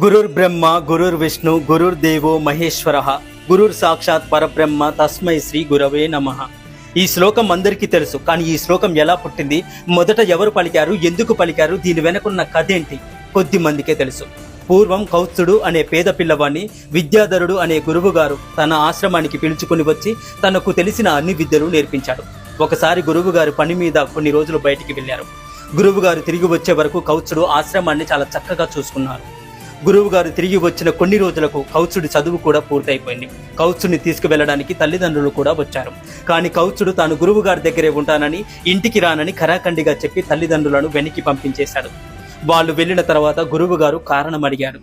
గురుర్బ్రహ్మ గురుర్విష్ణు గురుర్దేవో మహేశ్వర గురుర్ సాక్షాత్ పరబ్రహ్మ తస్మై శ్రీ గురవే నమః. ఈ శ్లోకం అందరికీ తెలుసు, కానీ ఈ శ్లోకం ఎలా పుట్టింది, మొదట ఎవరు పలికారు, ఎందుకు పలికారు, దీని వెనకున్న కథ ఏంటి కొద్ది మందికే తెలుసు. పూర్వం కౌత్సుడు అనే పేద పిల్లవాడిని విద్యాధరుడు అనే గురువు గారు తన ఆశ్రమానికి పిలుచుకుని వచ్చి తనకు తెలిసిన అన్ని విద్యలు నేర్పించాడు. ఒకసారి గురువు గారు పని మీద కొన్ని రోజులు బయటికి వెళ్ళారు. గురువు గారు తిరిగి వచ్చే వరకు కౌత్సుడు ఆశ్రమాన్ని చాలా చక్కగా చూసుకున్నారు. గురువు గారు తిరిగి వచ్చిన కొన్ని రోజులకు కౌత్సుడి చదువు కూడా పూర్తయిపోయింది. కౌత్సుడిని తీసుకువెళ్ళడానికి తల్లిదండ్రులు కూడా వచ్చారు. కానీ కౌత్సుడు తాను గురువు గారి దగ్గరే ఉంటానని, ఇంటికి రానని ఖరాఖండిగా చెప్పి తల్లిదండ్రులను వెనక్కి పంపించేశాడు. వాళ్ళు వెళ్ళిన తర్వాత గురువు గారు కారణం అడిగాడు.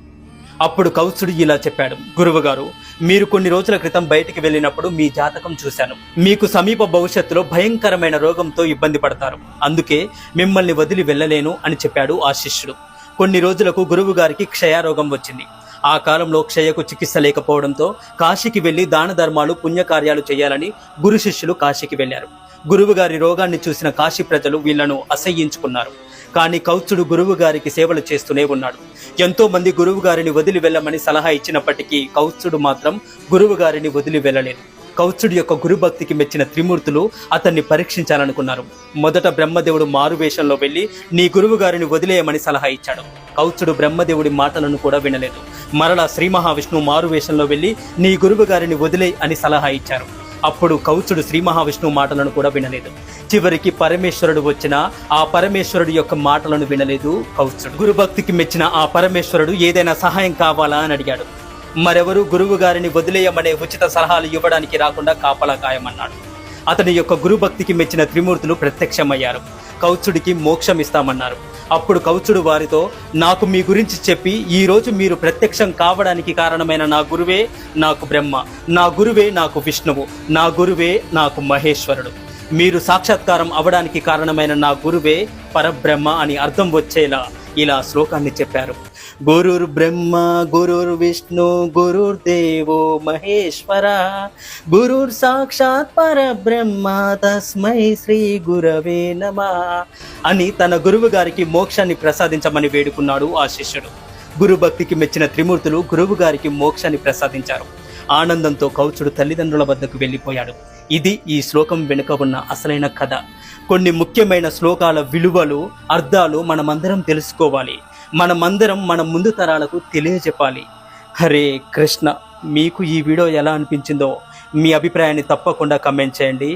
అప్పుడు కౌత్సుడు ఇలా చెప్పాడు, గురువుగారు, మీరు కొన్ని రోజుల క్రితం బయటికి వెళ్ళినప్పుడు మీ జాతకం చూశాను. మీకు సమీప భవిష్యత్తులో భయంకరమైన రోగంతో ఇబ్బంది పడతారు, అందుకే మిమ్మల్ని వదిలి వెళ్ళలేను అని చెప్పాడు ఆ శిష్యుడు. కొన్ని రోజులకు గురువు గారికి క్షయరోగం వచ్చింది. ఆ కాలంలో క్షయకు చికిత్స లేకపోవడంతో కాశీకి వెళ్లి దాన ధర్మాలు పుణ్యకార్యాలు చేయాలని గురు శిష్యులు కాశీకి వెళ్లారు. గురువు గారి రోగాన్ని చూసిన కాశీ ప్రజలు వీళ్లను అసహ్యించుకున్నారు. కానీ కౌత్సుడు గురువు గారికి సేవలు చేస్తూనే ఉన్నాడు. ఎంతో మంది గురువు గారిని వదిలి వెళ్ళమని సలహా ఇచ్చినప్పటికీ కౌత్సుడు మాత్రం గురువు గారిని వదిలి వెళ్ళలేదు. కౌత్సుడి యొక్క గురుభక్తికి మెచ్చిన త్రిమూర్తులు అతన్ని పరీక్షించాలనుకున్నారు. మొదట బ్రహ్మదేవుడు మారువేషంలో వెళ్లి నీ గురువు గారిని వదిలేయమని సలహా ఇచ్చాడు. కౌత్సుడు బ్రహ్మదేవుడి మాటలను కూడా వినలేదు. మరలా శ్రీ మహావిష్ణువు మారువేషంలో వెళ్లి నీ గురువు గారిని వదిలే అని సలహా ఇచ్చారు. అప్పుడు కౌత్సుడు శ్రీ మహావిష్ణువు మాటలను కూడా వినలేదు. చివరికి పరమేశ్వరుడు వచ్చినా ఆ పరమేశ్వరుడు యొక్క మాటలను వినలేదు కౌత్సుడు. గురుభక్తికి మెచ్చిన ఆ పరమేశ్వరుడు ఏదైనా సహాయం కావాలా అని అడిగాడు. మరెవరు గురువు గారిని వదిలేయమనే ఉచిత సలహాలు ఇవ్వడానికి రాకుండా కాపలా కాయమన్నాడు. అతని యొక్క గురుభక్తికి మెచ్చిన త్రిమూర్తులు ప్రత్యక్షమయ్యారు. కౌత్సుడికి మోక్షం ఇస్తామన్నారు. అప్పుడు కౌత్సుడు వారితో, నాకు మీ గురించి చెప్పి ఈ రోజు మీరు ప్రత్యక్షం కావడానికి కారణమైన నా గురువే నాకు బ్రహ్మ, నా గురువే నాకు విష్ణువు, నా గురువే నాకు మహేశ్వరుడు. మీరు సాక్షాత్కారం అవడానికి కారణమైన నా గురువే పరబ్రహ్మ అని అర్థం వచ్చేలా ఇలా శ్లోకాన్ని చెప్పారు. గురుర్ బ్రహ్మ గురుర్ విష్ణు గురుర్దేవో మహేశ్వర గురుర్ సాక్షాత్ పరబ్రహ్మ తస్మై శ్రీ గురవే నమః అని తన గురువు గారికి మోక్షాన్ని ప్రసాదించమని వేడుకున్నాడు ఆ శిష్యుడు. గురుభక్తికి మెచ్చిన త్రిమూర్తులు గురువు గారికి మోక్షాన్ని ప్రసాదించారు. ఆనందంతో కౌత్సుడు తల్లిదండ్రుల వద్దకు వెళ్ళిపోయాడు. ఇది ఈ శ్లోకం వెనుక ఉన్న అసలైన కథ. కొన్ని ముఖ్యమైన శ్లోకాల విలువలు, అర్థాలు మనమందరం తెలుసుకోవాలి. మనమందరం మన ముందు తరాలకు తెలియజెప్పాలి. హరే కృష్ణ. మీకు ఈ వీడియో ఎలా అనిపించిందో మీ అభిప్రాయాన్ని తప్పకుండా కమెంట్ చేయండి.